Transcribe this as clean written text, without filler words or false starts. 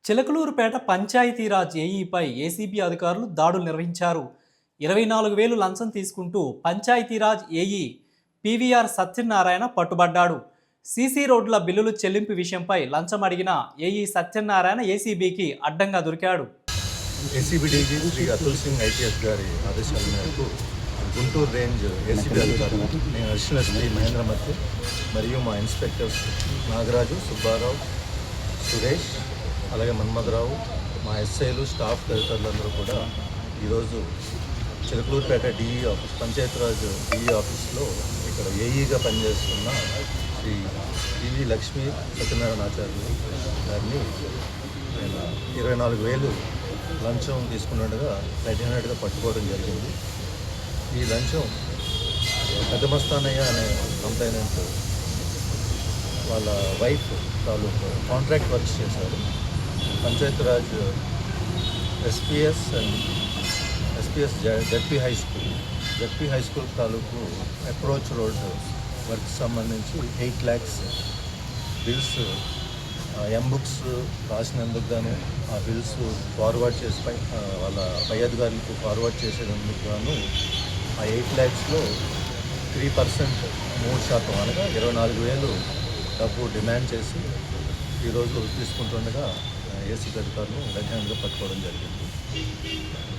Chilakaluripet Panchayati Raj ఏఈపై ACB అధికారులు దాడులు నిర్వహించారు. 24,000 లంచం తీసుకుంటూ పంచాయతీరాజ్ ఏఈ పీవీఆర్ సత్యనారాయణ పట్టుబడ్డాడు. సీసీ రోడ్ల బిల్లులు చెల్లింపు విషయంపై లంచం అడిగిన ఏఈ సత్యనారాయణ ఏసీబీకి అడ్డంగా దొరికాడు. ACB DG Sri Atul Singh IPS గారి ఆదేశాల మేరకు గుంటూరు రేంజ్ ఏసీబీ అధికారులు నేను అడిషనల్ ఎస్పీ మహేంద్రమూర్తి మరియు మా ఇన్స్పెక్టర్స్ నాగరాజు, సుబ్బారావు, సురేష్, అలాగే మన్మధరావు, మా ఎస్ఐలు, స్టాఫ్ తదితరులందరూ కూడా ఈరోజు Chilakaluripet DE office, Panchayati Raj DE ఆఫీస్లో ఇక్కడ ఏఈగా పనిచేస్తున్న శ్రీ పివి లక్ష్మీ సత్యనారాయణ ఆచార్యులు గారిని 24,000 లంచం తీసుకున్నట్టుగా రెడ్ హ్యాండెడ్గా పట్టుకోవడం జరిగింది. ఈ లంచం పెద్దమస్తానయ్య అనే కంప్లైనెంట్ వాళ్ళ వైఫ్ తాలూకు కాంట్రాక్ట్ వర్క్స్ చేశారు. Panchayati Raj SPS ZP high school తాలూకు అప్రోచ్ రోడ్ వర్క్ సంబంధించి 8 lakhs బిల్స్ బుక్స్ రాసినందుకు గాను ఆ బిల్స్ ఫార్వర్డ్ చేసి వాళ్ళ పై అధికారులకు ఫార్వర్డ్ చేసేందుకు గాను ఆ 8 lakhsలో 3% 3% అనగా 24,000 డబ్బు డిమాండ్ చేసి ఈరోజు తీసుకుంటుండగా ఏసీబీ అధికారులు రెడ్ హ్యాండ్గా పట్టుకోవడం జరిగింది.